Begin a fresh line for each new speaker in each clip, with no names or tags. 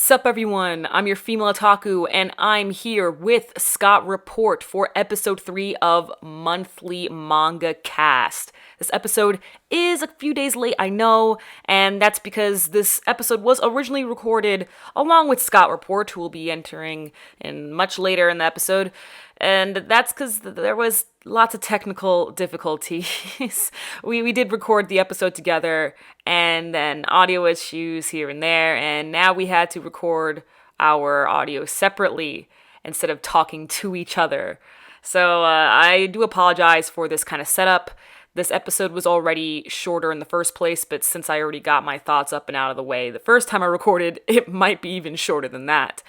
Sup everyone, I'm your female otaku, and I'm here with Scott Report for episode 3 of Monthly Manga Cast. This episode is a few days late, I know, and that's because this episode was originally recorded along with Scott Report, who will be entering in much later in the episode, and that's because there was lots of technical difficulties. we did record the episode together, and then audio issues here and there, and now we had to record our audio separately instead of talking to each other. So I do apologize for this kind of setup. This episode was already shorter in the first place, but since I already got my thoughts up and out of the way the first time I recorded, it might be even shorter than that.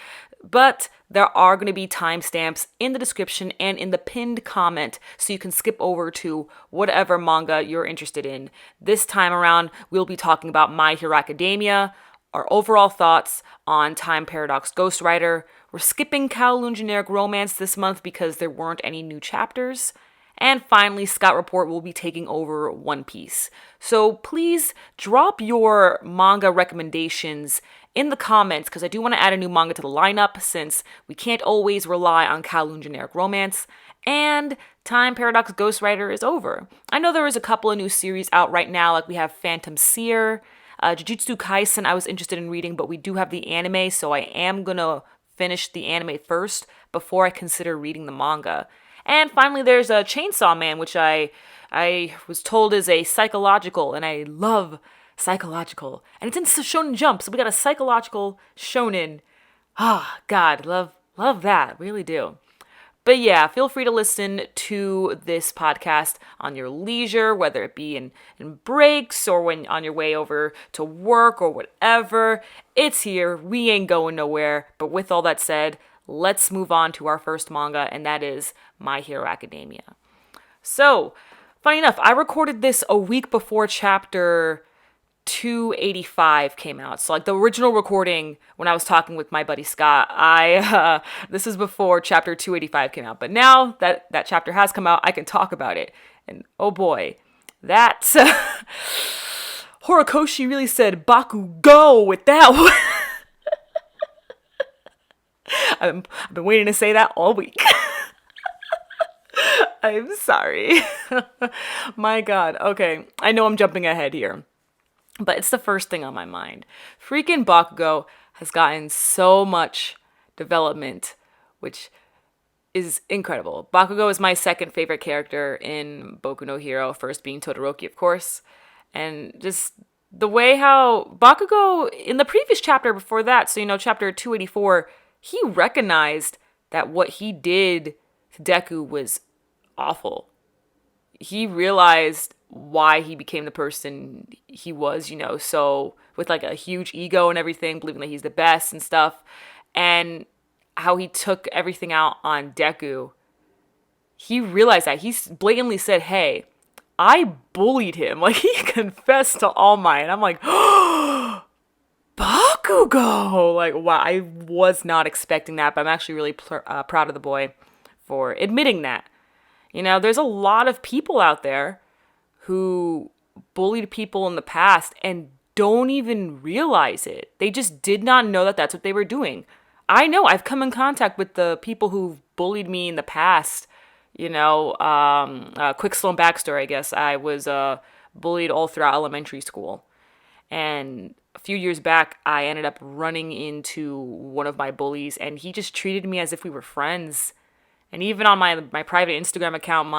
But there are going to be timestamps in the description and in the pinned comment, so you can skip over to whatever manga you're interested in. This time around, we'll be talking about My Hero Academia, our overall thoughts on Time Paradox Ghostwriter. We're skipping Kowloon Generic Romance this month because there weren't any new chapters. And finally, Scott Report will be taking over One Piece. So please drop your manga recommendations in the comments, because I do want to add a new manga to the lineup since we can't always rely on Kowloon Generic Romance. And Time Paradox Ghostwriter is over. I know there is a couple of new series out right now, like we have Phantom Seer, Jujutsu Kaisen I was interested in reading, but we do have the anime, so I am going to finish the anime first before I consider reading the manga. And finally, there's a Chainsaw Man, which I was told is a psychological, and I love psychological. And it's in Shonen Jump, so we got a psychological shonen. Ah, God, love that, really do. But yeah, feel free to listen to this podcast on your leisure, whether it be in breaks or when on your way over to work or whatever. It's here, we ain't going nowhere. But with all that said, let's move on to our first manga, and that is My Hero Academia. So, funny enough, I recorded this a week before chapter 285 came out. So, like the original recording when I was talking with my buddy Scott, this is before chapter 285 came out. But now that chapter has come out, I can talk about it. And oh boy, that's Horikoshi really said Bakugo with that one. I've been waiting to say that all week. I'm sorry. My God. Okay, I know I'm jumping ahead here, but it's the first thing on my mind. Freaking Bakugo has gotten so much development, which is incredible. Bakugo is my second favorite character in Boku no Hero, first being Todoroki, of course. And just the way how Bakugo, in the previous chapter before that, so chapter 284, he recognized that what he did to Deku was awful. He realized why he became the person he was, so with like a huge ego and everything, believing that he's the best and stuff, and how he took everything out on Deku. He realized that. He blatantly said, hey, I bullied him. Like, he confessed to All Might. And I'm like, oh, Bakugo! Like, wow, I was not expecting that, but I'm actually really proud of the boy for admitting that. There's a lot of people out there who bullied people in the past and don't even realize it. They just did not know that that's what they were doing. I know, I've come in contact with the people who've bullied me in the past. Quick slow backstory, I guess. I was bullied all throughout elementary school. And a few years back, I ended up running into one of my bullies, and he just treated me as if we were friends. And even on my private Instagram account,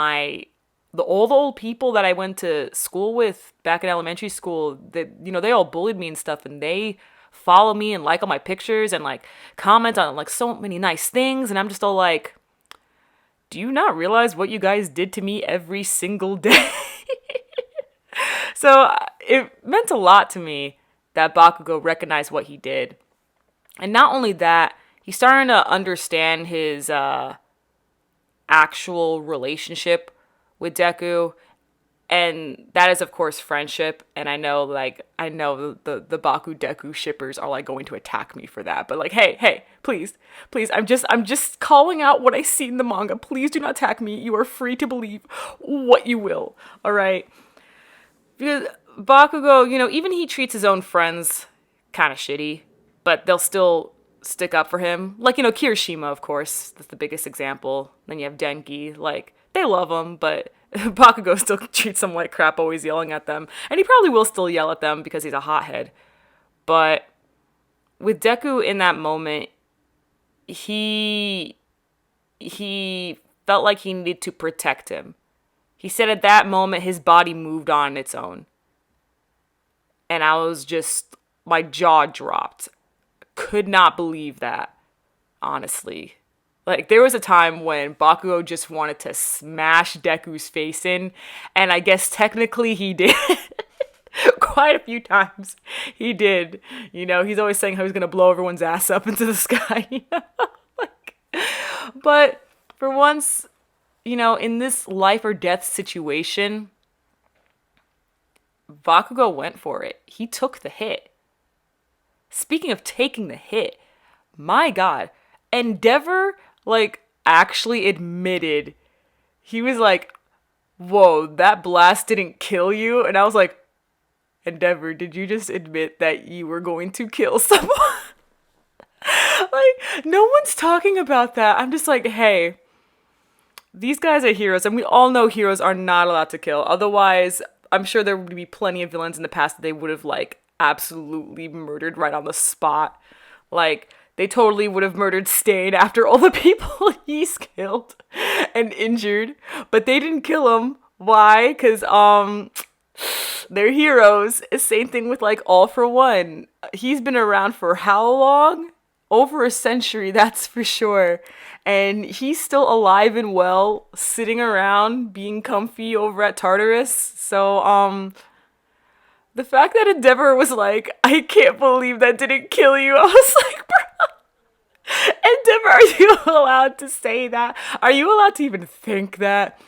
all the old people that I went to school with back in elementary school, that they all bullied me and stuff, and they follow me and like all my pictures and like comment on like so many nice things, and I'm just all like, do you not realize what you guys did to me every single day? So it meant a lot to me that Bakugo recognized what he did. And not only that, he's starting to understand his actual relationship with Deku. And that is, of course, friendship. And I know the Baku Deku shippers are like going to attack me for that. But like, hey, please, I'm just calling out what I see in the manga. Please do not attack me. You are free to believe what you will. All right. Because Bakugo, even he treats his own friends kind of shitty. but they'll still stick up for him. Like, Kirishima, of course, that's the biggest example. Then you have Denki, like, they love him, but Bakugo still treats them like crap, always yelling at them. And he probably will still yell at them because he's a hothead. But with Deku in that moment, he felt like he needed to protect him. He said at that moment his body moved on its own. And my jaw dropped. Could not believe that, honestly. Like, there was a time when Bakugo just wanted to smash Deku's face in, and I guess technically he did. Quite a few times he did. He's always saying how he's gonna blow everyone's ass up into the sky. But for once, in this life or death situation, Bakugo went for it. He took the hit. Speaking of taking the hit, my God, Endeavor, actually admitted, he was like, whoa, that blast didn't kill you? And I was like, Endeavor, did you just admit that you were going to kill someone? No one's talking about that. I'm just like, hey, these guys are heroes, and we all know heroes are not allowed to kill. Otherwise, I'm sure there would be plenty of villains in the past that they would have, absolutely murdered right on the spot. They totally would have murdered Stain after all the people he's killed and injured. But they didn't kill him. Why? Because, they're heroes. Same thing with, All For One. He's been around for how long? Over a century, that's for sure. And he's still alive and well, sitting around, being comfy over at Tartarus. So, the fact that Endeavor was like, I can't believe that didn't kill you. I was like, bro, Endeavor, are you allowed to say that? Are you allowed to even think that?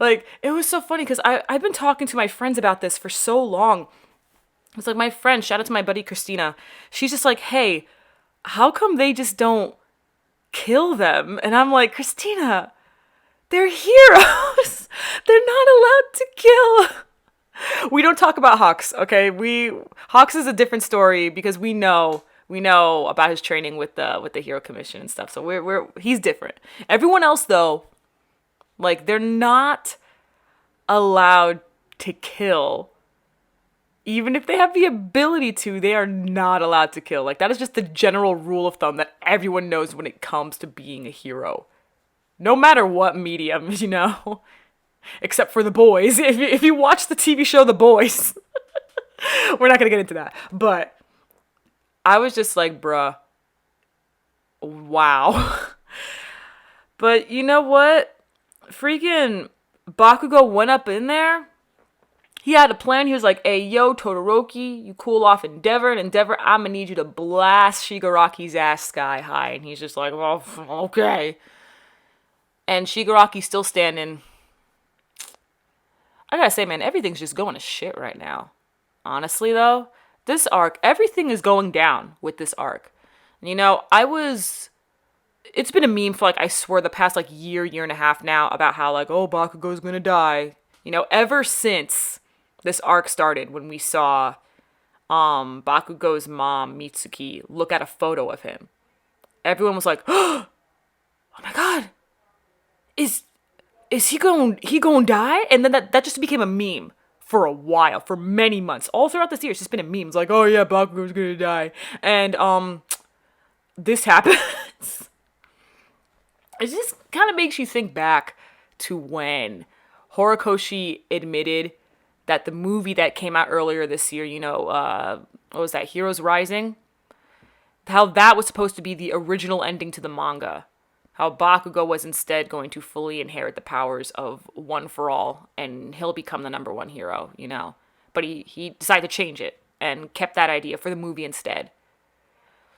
It was so funny because I've been talking to my friends about this for so long. It's like my friend, shout out to my buddy Christina. She's just like, hey, how come they just don't kill them? And I'm like, Christina, they're heroes. They're not allowed to kill. We don't talk about Hawks, okay? Hawks is a different story because we know about his training with the Hero Commission and stuff. So he's different. Everyone else though, they're not allowed to kill. Even if they have the ability to, they are not allowed to kill. That is just the general rule of thumb that everyone knows when it comes to being a hero. No matter what medium, Except for The Boys. If you watch the TV show The Boys, we're not going to get into that. But I was just like, bruh, wow. But you know what? Freaking Bakugo went up in there. He had a plan. He was like, hey, yo, Todoroki, you cool off Endeavor. And Endeavor, I'm going to need you to blast Shigaraki's ass sky high. And he's just like, well, okay. And Shigaraki's still standing. I gotta say, man, everything's just going to shit right now. Honestly, though, this arc, everything is going down with this arc. It's been a meme for, I swear, the past, year and a half now about how, oh, Bakugo's gonna die. Ever since this arc started, when we saw Bakugo's mom, Mitsuki, look at a photo of him, everyone was like, oh my God, is he gonna die? And then that just became a meme for a while, for many months. All throughout this year, it's just been a meme. It's like, oh yeah, Bakugo's gonna die. And this happens. It just kind of makes you think back to when Horikoshi admitted that the movie that came out earlier this year, what was that, Heroes Rising? How that was supposed to be the original ending to the manga. How Bakugo was instead going to fully inherit the powers of One for All, and he'll become the number one hero, But he decided to change it, and kept that idea for the movie instead.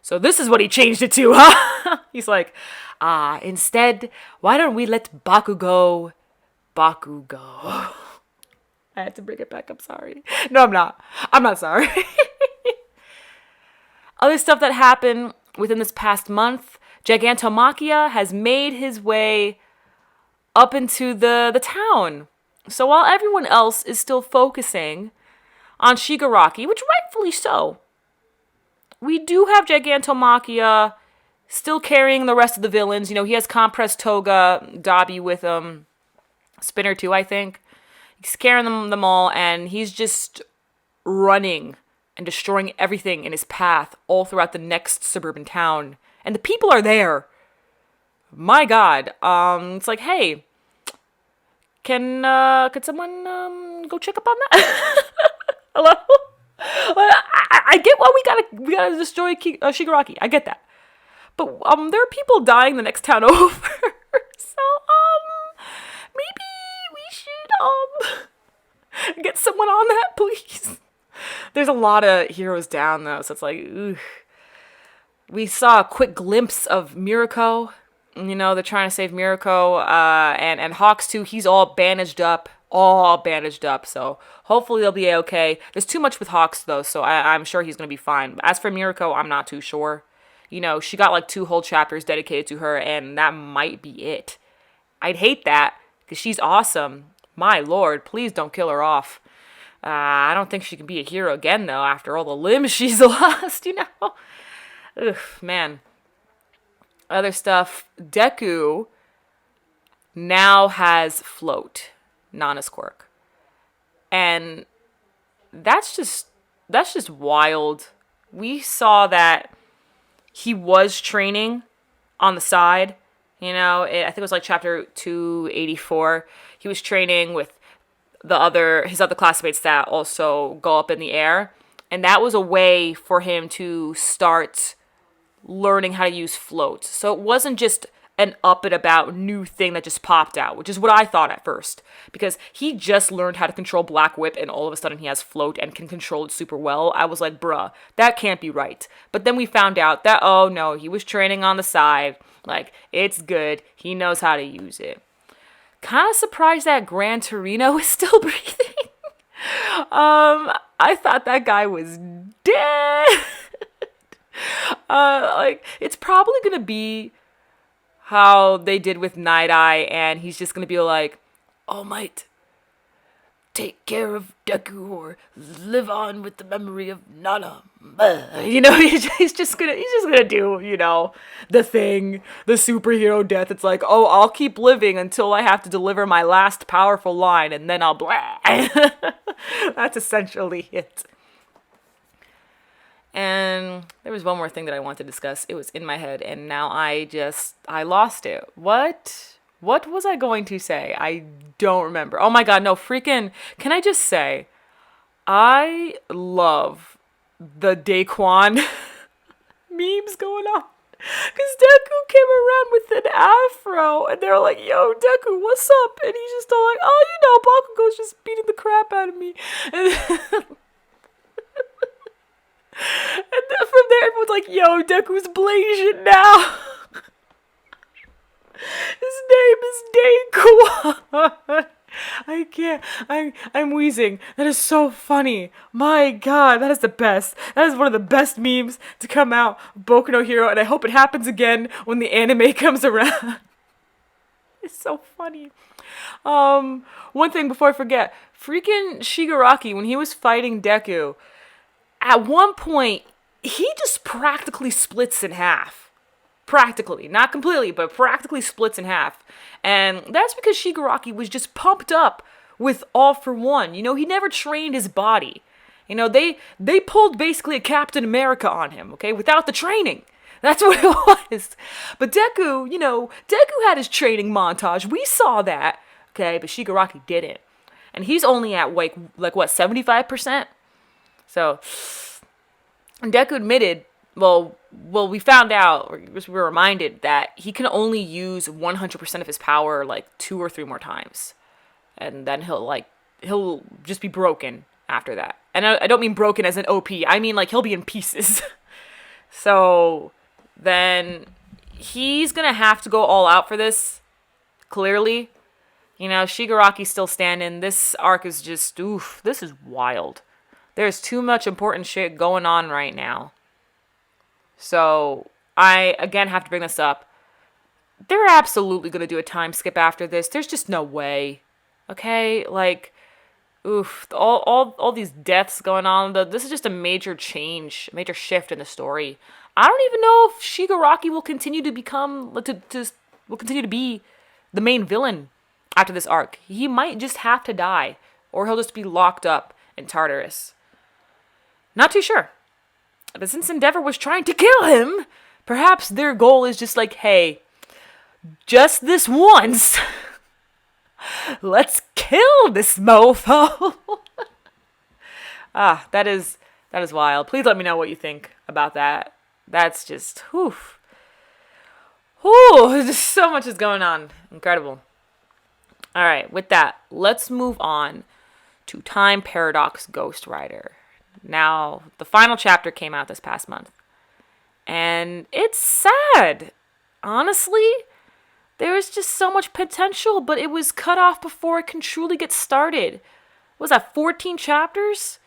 So this is what he changed it to, huh? He's like, instead, why don't we let Bakugo. I had to bring it back, I'm sorry. No, I'm not. I'm not sorry. Other stuff that happened within this past month, Gigantomachia has made his way up into the town. So while everyone else is still focusing on Shigaraki, which rightfully so, we do have Gigantomachia still carrying the rest of the villains. You know, he has Compressed Toga, Dobby with Spinner too, I think. He's carrying them all, and he's just running and destroying everything in his path all throughout the next suburban town. And the people are there. My God. It's like, hey, could someone go check up on that? Hello? I get why we gotta destroy Shigaraki. I get that. But there are people dying the next town over. So maybe we should get someone on that, please. There's a lot of heroes down though, so it's like, ugh. We saw a quick glimpse of Mirako. You know, they're trying to save Mirako, and Hawks too. He's all bandaged up. So hopefully they'll be okay. There's too much with Hawks though, so I'm sure he's gonna be fine. As for Mirako, I'm not too sure. You know, she got like 2 whole chapters dedicated to her, and that might be it. I'd hate that, because she's awesome. My lord, please don't kill her off. I don't think she can be a hero again, though, after all the limbs she's lost, you know? Ugh, man. Other stuff. Deku now has Float, Nana's quirk. And that's just wild. We saw that he was training on the side. You know, I think it was like chapter 284. He was training with his other classmates that also go up in the air. And that was a way for him to start learning how to use Float. So it wasn't just an up and about new thing that just popped out, which is what I thought at first. Because he just learned how to control Black Whip and all of a sudden he has Float and can control it super well. I was like, bruh, that can't be right. But then we found out that, oh no, he was training on the side. Like, it's good. He knows how to use it. Kind of surprised that Gran Torino is still breathing. I thought that guy was dead. Like, it's probably gonna be how they did with Night Eye, and he's just gonna be like, All Might, take care of Deku or live on with the memory of Nana. You know, he's just gonna do, you know, the thing, the superhero death. It's like, oh, I'll keep living until I have to deliver my last powerful line, and then I'll blah. That's essentially it. And there was one more thing that I wanted to discuss. It was in my head, and now I lost it. What was I going to say? I don't remember. Oh my god, no, freaking, can I just say, I love the Daquan memes going on. Because Deku came around with an afro, and they're like, yo, Deku, what's up? And he's just all like, oh, you know, Bakugo's just beating the crap out of me. And then from there, everyone's like, yo, Deku's Blasian now. His name is Daquan. I can't. I'm wheezing. That is so funny. My god, that is the best. That is one of the best memes to come out of Boku no Hero, and I hope it happens again when the anime comes around. It's so funny. One thing before I forget. Freaking Shigaraki, when he was fighting Deku, at one point, he just practically splits in half. Practically. Not completely, but practically splits in half. And that's because Shigaraki was just pumped up with All for One. You know, he never trained his body. You know, they pulled basically a Captain America on him, okay, without the training. That's what it was. But Deku, you know, Deku had his training montage. We saw that, okay, but Shigaraki didn't. And he's only at, like what, 75%? So, Deku admitted, well, we found out, or we were reminded, that he can only use 100% of his power, like, 2 or 3 more times. And then he'll just be broken after that. And I don't mean broken as an OP, I mean, like, he'll be in pieces. So, then, he's gonna have to go all out for this, clearly. You know, Shigaraki's still standing. This arc is just, oof, this is wild. There's too much important shit going on right now. So, I, again, have to bring this up. They're absolutely going to do a time skip after this. There's just no way. Okay? Like, Oof, all these deaths going on. This is just a major change, a major shift in the story. I don't even know if Shigaraki will continue to become will continue to be the main villain after this arc. He might just have to die, or he'll just be locked up in Tartarus. Not too sure. But since Endeavor was trying to kill him, perhaps their goal is just like, hey, just this once. Let's kill this mofo. That is wild. Please let me know what you think about that. That's just, whew. Just so much is going on. Incredible. All right, with that, let's move on to Time Paradox Ghost Rider. Now, the final chapter came out this past month. And it's sad. Honestly, there is just so much potential, but it was cut off before it can truly get started. What was that, 14 chapters?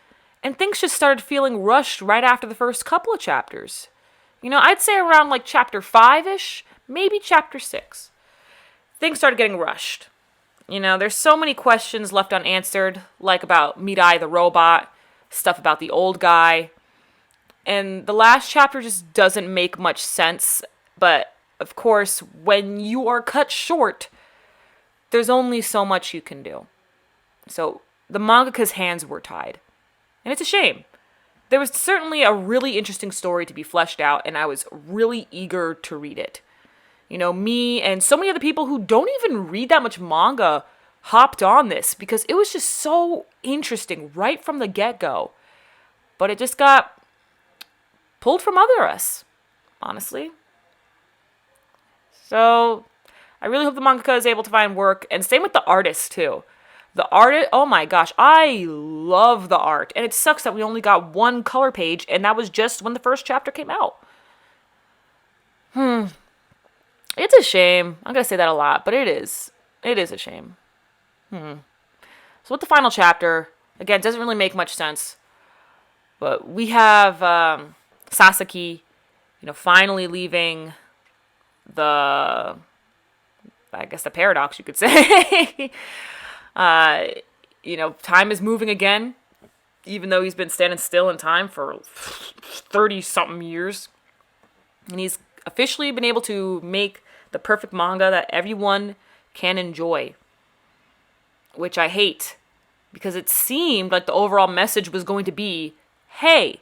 And things just started feeling rushed right after the first couple of chapters. I'd say around like chapter 5-ish, maybe chapter 6. Things started getting rushed. There's so many questions left unanswered, like about Mirai the robot, stuff about the old guy. And the last chapter just doesn't make much sense, but of course, when you are cut short, there's only so much you can do. So the mangaka's hands were tied. And it's a shame. There was certainly a really interesting story to be fleshed out, and I was really eager to read it. Me and so many other people who don't even read that much manga hopped on this because it was just so interesting right from the get-go. But it just got pulled from under us, honestly. So I really hope the mangaka is able to find work, and same with the artist too. The artist, oh my gosh, I love the art, and it sucks that we only got one color page, and that was just when the first chapter came out. It's a shame. I'm gonna say that a lot, but it is a shame. So with the final chapter, again, it doesn't really make much sense, but we have Sasaki, finally leaving the paradox, you could say. Time is moving again, even though he's been standing still in time for 30-something years. And he's officially been able to make the perfect manga that everyone can enjoy. Which I hate, because it seemed like the overall message was going to be, hey,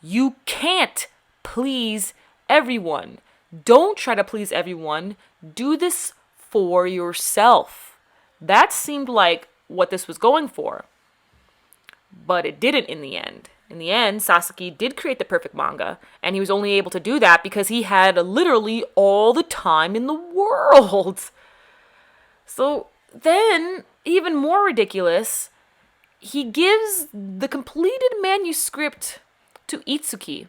you can't please everyone. Don't try to please everyone. Do this for yourself. That seemed like what this was going for. But it didn't in the end. In the end, Sasaki did create the perfect manga, and he was only able to do that because he had literally all the time in the world. So then, even more ridiculous, he gives the completed manuscript to Itsuki.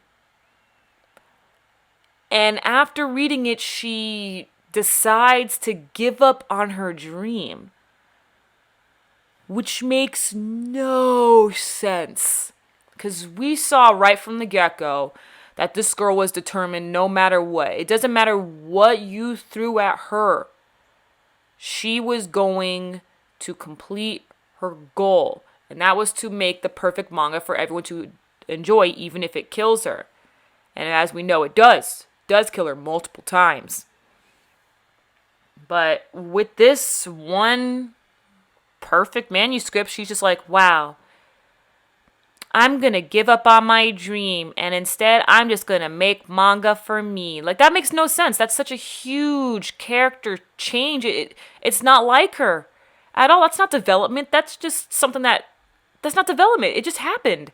And after reading it, she decides to give up on her dream. Which makes no sense. Because we saw right from the get-go that this girl was determined no matter what. It doesn't matter what you threw at her. She was going to complete her goal. And that was to make the perfect manga for everyone to enjoy, even if it kills her. And as we know, it does. It does kill her multiple times. But with this one perfect manuscript, she's just like, wow, I'm going to give up on my dream, and instead I'm just going to make manga for me. Like, that makes no sense. That's such a huge character change. It's not like her at all. That's not development. That's just something that's not development. It just happened.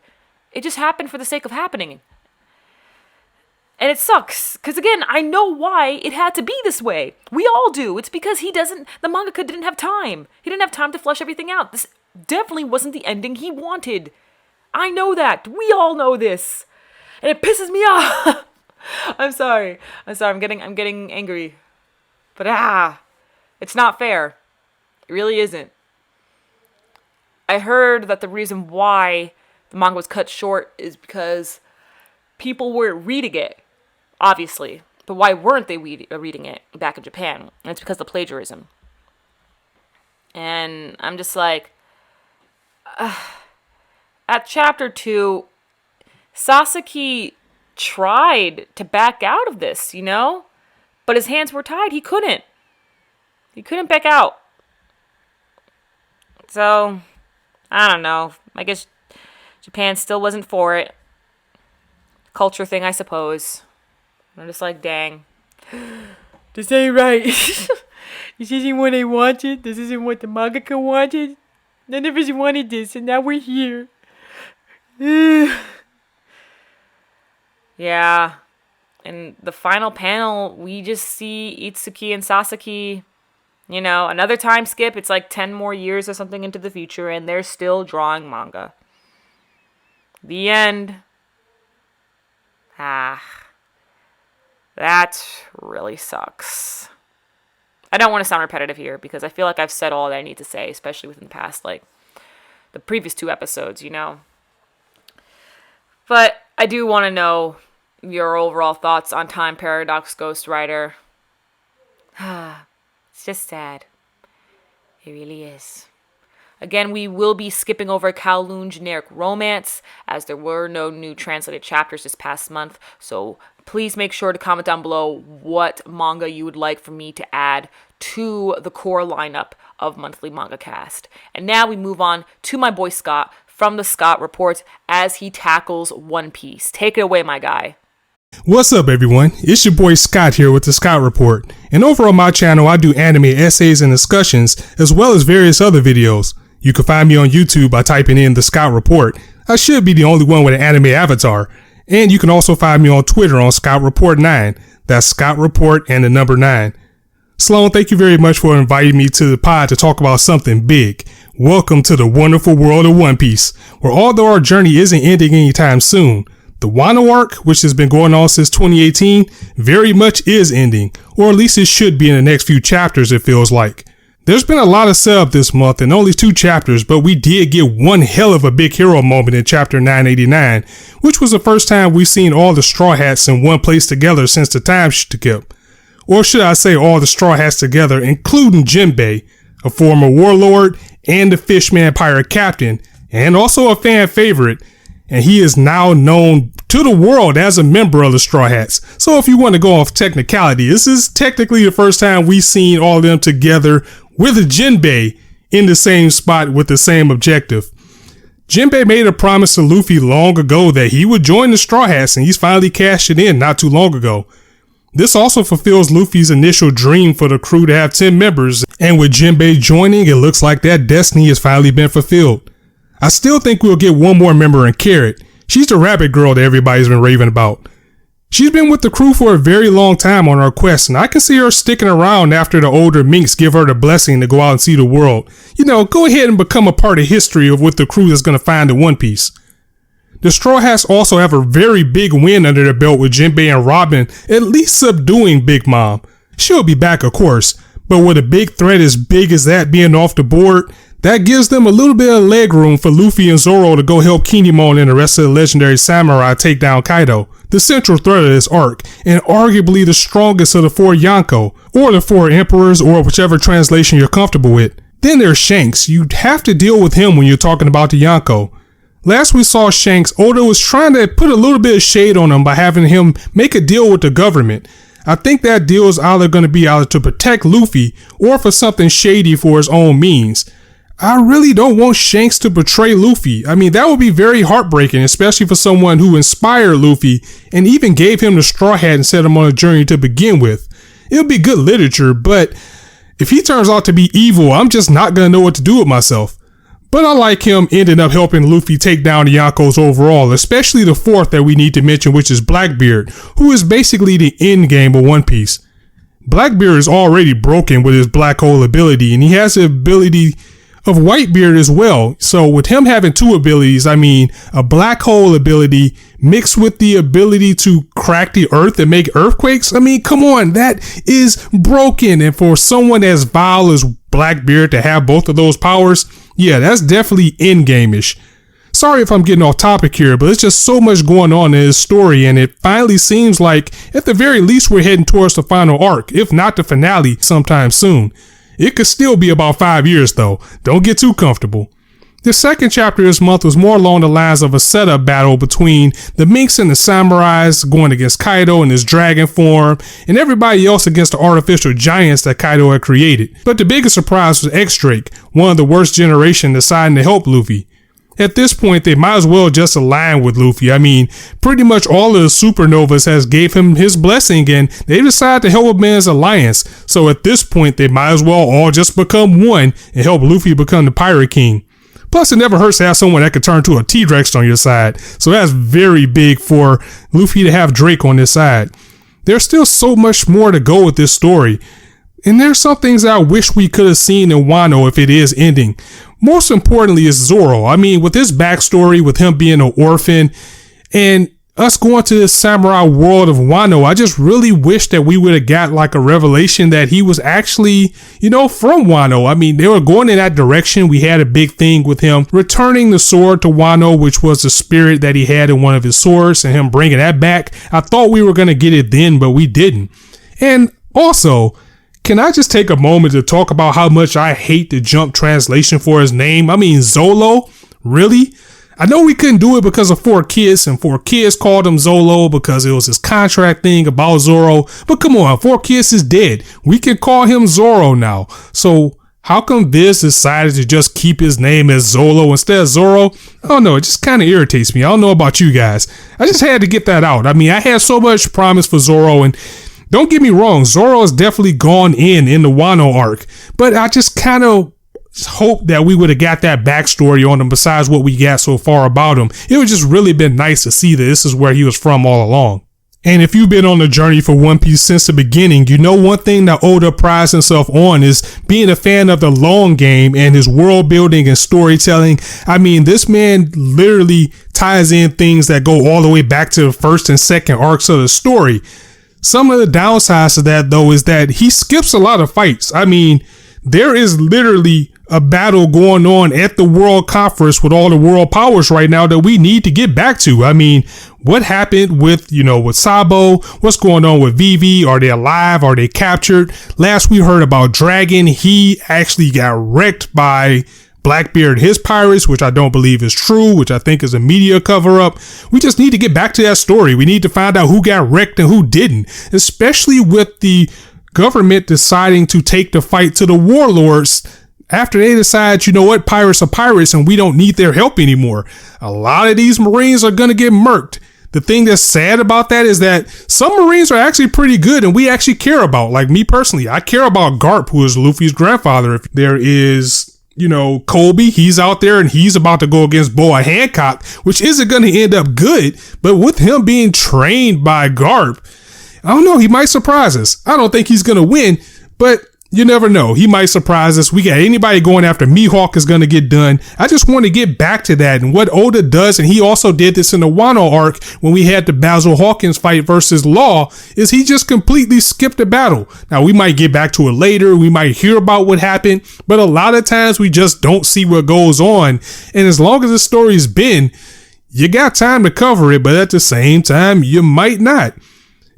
It just happened for the sake of happening. And it sucks, because again, I know why it had to be this way. We all do. It's because the mangaka didn't have time. He didn't have time to flesh everything out. This definitely wasn't the ending he wanted. I know that. We all know this. And it pisses me off. I'm sorry. I'm getting angry. But it's not fair. It really isn't. I heard that the reason why the manga was cut short is because people weren't reading it. Obviously. But why weren't they reading it back in Japan? And it's because of plagiarism. And I'm just like, at chapter 2, Sasaki tried to back out of this, but his hands were tied. He couldn't back out. So, I don't know. I guess Japan still wasn't for it. Culture thing, I suppose. I'm just like, dang. This ain't right. This isn't what I wanted. This isn't what the mangaka wanted. None of us wanted this, and now we're here. Yeah. In the final panel, we just see Itsuki and Sasaki, another time skip. It's like 10 more years or something into the future, and they're still drawing manga. The end. That really sucks. I don't want to sound repetitive here because I feel like I've said all that I need to say, especially within the past, the previous 2 episodes, But I do want to know your overall thoughts on Time Paradox Ghost Rider. It's just sad. It really is. Again, we will be skipping over Kowloon Generic Romance, as there were no new translated chapters this past month, so please make sure to comment down below what manga you would like for me to add to the core lineup of Monthly Manga Cast. And now we move on to my boy Scott from the Scott Report as he tackles One Piece. Take it away, my guy.
What's up, everyone? It's your boy Scott here with the Scott Report. And over on my channel, I do anime essays and discussions, as well as various other videos. You can find me on YouTube by typing in the Scott Report. I should be the only one with an anime avatar. And you can also find me on Twitter on Scott Report 9. That's Scott Report and the number 9. Sloan, thank you very much for inviting me to the pod to talk about something big. Welcome to the wonderful world of One Piece, where although our journey isn't ending anytime soon, the Wano arc, which has been going on since 2018, very much is ending, or at least it should be in the next few chapters, it feels like. There's been a lot of setup this month and only 2 chapters, but we did get one hell of a big hero moment in chapter 989, which was the first time we've seen all the Straw Hats in one place together since the time skip. Or should I say all the Straw Hats together, including Jinbei, a former warlord and the Fishman pirate captain, and also a fan favorite, and he is now known to the world as a member of the Straw Hats. So if you want to go off technicality, this is technically the first time we've seen all of them together with a Jinbei in the same spot with the same objective. Jinbei made a promise to Luffy long ago that he would join the Straw Hats, and he's finally cashed it in not too long ago. This also fulfills Luffy's initial dream for the crew to have 10 members, and with Jinbei joining, it looks like that destiny has finally been fulfilled. I still think we'll get one more member in Carrot. She's the rabbit girl that everybody's been raving about. She's been with the crew for a very long time on our quest, and I can see her sticking around after the older minks give her the blessing to go out and see the world. Go ahead and become a part of history of what the crew is going to find in One Piece. The Straw Hats also have a very big win under their belt with Jinbei and Robin at least subduing Big Mom. She'll be back, of course, but with a big threat as big as that being off the board, that gives them a little bit of leg room for Luffy and Zoro to go help Kinemon and the rest of the legendary samurai take down Kaido, the central threat of this arc, and arguably the strongest of the 4 Yonko, or the 4 Emperors, or whichever translation you're comfortable with. Then there's Shanks. You'd have to deal with him when you're talking about the Yonko. Last we saw Shanks, Oda was trying to put a little bit of shade on him by having him make a deal with the government. I think that deal is either going to be either to protect Luffy or for something shady for his own means. I really don't want Shanks to betray Luffy. I mean, that would be very heartbreaking, especially for someone who inspired Luffy and even gave him the Straw Hat and set him on a journey to begin with. It would be good literature, but if he turns out to be evil, I'm just not going to know what to do with myself. But I like him ending up helping Luffy take down the Yonkos overall, especially the 4th that we need to mention, which is Blackbeard, who is basically the end game of One Piece. Blackbeard is already broken with his black hole ability, and he has the ability of Whitebeard as well. So with him having 2 abilities, I mean, a black hole ability mixed with the ability to crack the earth and make earthquakes. I mean, come on, that is broken. And for someone as vile as Blackbeard to have both of those powers, yeah, that's definitely endgame-ish. Sorry if I'm getting off topic here, but it's just so much going on in this story, and it finally seems like, at the very least, we're heading towards the final arc, if not the finale sometime soon. It could still be about 5 years though. Don't get too comfortable. The second chapter this month was more along the lines of a setup battle between the Minks and the Samurais going against Kaido in his dragon form, and everybody else against the artificial giants that Kaido had created. But the biggest surprise was X-Drake, one of the worst generation, deciding to help Luffy. At this point, they might as well just align with Luffy. I mean, pretty much all of the supernovas has gave him his blessing, and they decided to help him in his alliance. So at this point, they might as well all just become one and help Luffy become the Pirate King. Plus, it never hurts to have someone that could turn to a T-Rex on your side. So that's very big for Luffy to have Drake on his side. There's still so much more to go with this story. And there's some things that I wish we could have seen in Wano if it is ending. Most importantly is Zoro. I mean, with his backstory, with him being an orphan, and us going to this samurai world of Wano, I just really wish that we would have got like a revelation that he was actually, from Wano. I mean, they were going in that direction. We had a big thing with him returning the sword to Wano, which was the spirit that he had in one of his swords, and him bringing that back. I thought we were going to get it then, but we didn't. And also, can I just take a moment to talk about how much I hate the jump translation for his name? I mean, Zolo? Really? I know we couldn't do it because of 4Kids, and 4Kids called him Zolo because it was his contract thing about Zoro. But come on, 4Kids is dead. We can call him Zoro now. So how come Viz decided to just keep his name as Zolo instead of Zoro? I don't know. It just kind of irritates me. I don't know about you guys. I just had to get that out. I mean, I had so much promise for Zoro, and don't get me wrong, Zoro has definitely gone in the Wano arc, but I just kind of hope that we would have got that backstory on him besides what we got so far about him. It would just really been nice to see that this is where he was from all along. And if you've been on the journey for One Piece since the beginning, you know one thing that Oda prides himself on is being a fan of the long game and his world building and storytelling. I mean, this man literally ties in things that go all the way back to the first and second arcs of the story. Some of the downsides to that, though, is that he skips a lot of fights. I mean, there is literally a battle going on at the World Conference with all the world powers right now that we need to get back to. I mean, what happened with, with Sabo? What's going on with Vivi? Are they alive? Are they captured? Last we heard about Dragon, he actually got wrecked by Blackbeard and his pirates, which I don't believe is true, which I think is a media cover up. We just need to get back to that story. We need to find out who got wrecked and who didn't, especially with the government deciding to take the fight to the warlords after they decide, pirates are pirates and we don't need their help anymore. A lot of these Marines are going to get murked. The thing that's sad about that is that some Marines are actually pretty good and we actually care about. Like me personally, I care about Garp, who is Luffy's grandfather. If there is Colby, he's out there and he's about to go against Boa Hancock, which isn't going to end up good. But with him being trained by Garp, I don't know, he might surprise us. I don't think he's going to win, but you never know. He might surprise us. We got anybody going after Mihawk is going to get done. I just want to get back to that and what Oda does. And he also did this in the Wano arc when we had the Basil Hawkins fight versus Law, is he just completely skipped the battle. Now we might get back to it later. We might hear about what happened, but a lot of times we just don't see what goes on. And as long as the story's been, you got time to cover it, but at the same time, you might not.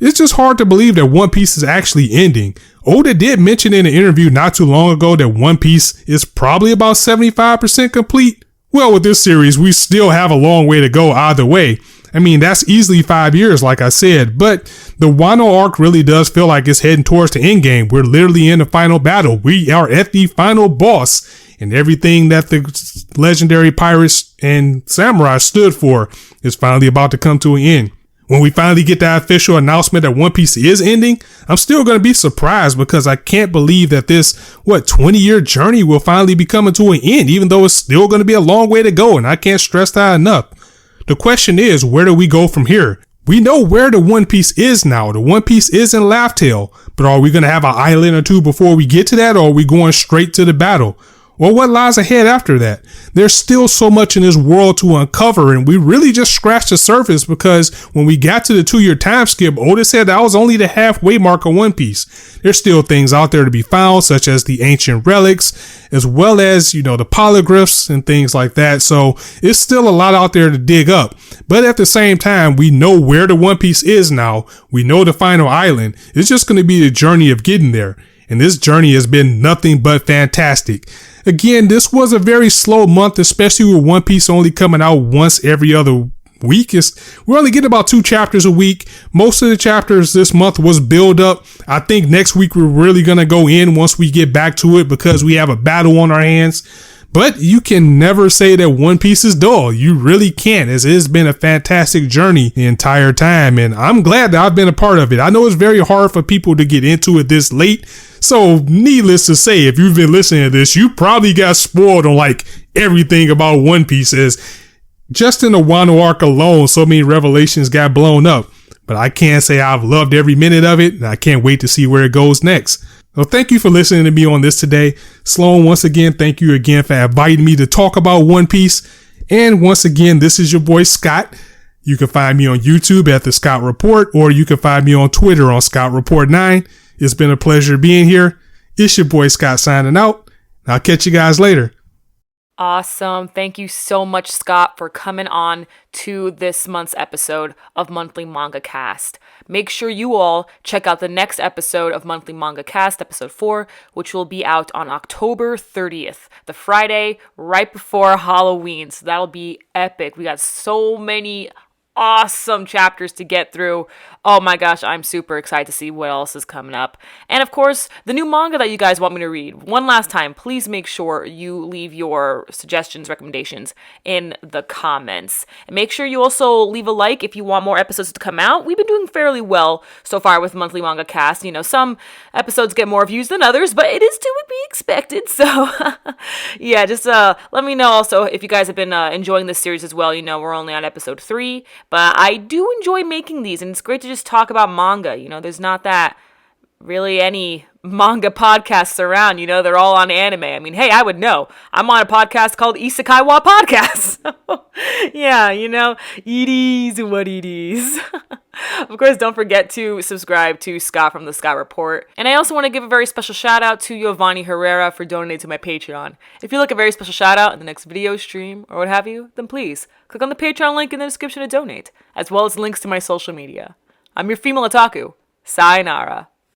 It's just hard to believe that One Piece is actually ending. Oda did mention in an interview not too long ago that One Piece is probably about 75% complete. Well, with this series, we still have a long way to go either way. I mean, that's easily 5 years, like I said, but the Wano arc really does feel like it's heading towards the end game. We're literally in the final battle. We are at the final boss, and everything that the legendary pirates and samurai stood for is finally about to come to an end. When we finally get that official announcement that One Piece is ending, I'm still going to be surprised because I can't believe that this, 20-year journey will finally be coming to an end, even though it's still going to be a long way to go, and I can't stress that enough. The question is, where do we go from here? We know where the One Piece is now. The One Piece is in Laugh Tale, but are we going to have an island or two before we get to that, or are we going straight to the battle? Or what lies ahead after that? There's still so much in this world to uncover, and we really just scratched the surface because when we got to the 2-year time skip, Oda said that was only the halfway mark of One Piece. There's still things out there to be found, such as the ancient relics, as well as, the polyglyphs and things like that. So it's still a lot out there to dig up. But at the same time, we know where the One Piece is now. We know the final island. It's just going to be the journey of getting there. and this journey has been nothing but fantastic. Again, this was a very slow month, especially with One Piece only coming out once every other week. We're only getting about 2 chapters a week. Most of the chapters this month was build up. I think next week we're really going to go in once we get back to it because we have a battle on our hands. But you can never say that One Piece is dull. You really can't, as it has been a fantastic journey the entire time. And I'm glad that I've been a part of it. I know it's very hard for people to get into it this late. So needless to say, if you've been listening to this, you probably got spoiled on like everything about One Piece. As just in the Wano arc alone, so many revelations got blown up. But I can't say I've loved every minute of it, and I can't wait to see where it goes next. So thank you for listening to me on this today. Sloan, once again, thank you again for inviting me to talk about One Piece. And once again, this is your boy Scott. You can find me on YouTube at The Scott Report, or you can find me on Twitter on Scott Report 9. It's been a pleasure being here. It's your boy Scott signing out. I'll catch you guys later.
Awesome. Thank you so much, Scott, for coming on to this month's episode of Monthly Manga Cast. Make sure you all check out the next episode of Monthly Manga Cast, episode 4, which will be out on October 30th, the Friday right before Halloween. So that'll be epic. We got so many awesome chapters to get through. Oh my gosh, I'm super excited to see what else is coming up. And of course, the new manga that you guys want me to read. One last time, please make sure you leave your suggestions, recommendations in the comments. And make sure you also leave a like if you want more episodes to come out. We've been doing fairly well so far with Monthly Manga Cast. You know, some episodes get more views than others, but it is to be expected. So yeah, just let me know also if you guys have been enjoying this series as well. You know, we're only on episode 3. But I do enjoy making these, and it's great to just talk about manga. You know, there's not that really any manga podcasts around. You know, they're all on anime. I mean, hey, I would know. I'm on a podcast called Isekai wa Podcast. Yeah, you know, it is what it is. Of course, don't forget to subscribe to Scott from the Scott Report. And I also want to give a very special shout out to Giovanni Herrera for donating to my Patreon. If you'd like a very special shout out in the next video stream or what have you, then please click on the Patreon link in the description to donate, as well as links to my social media. I'm your female otaku. Sayonara.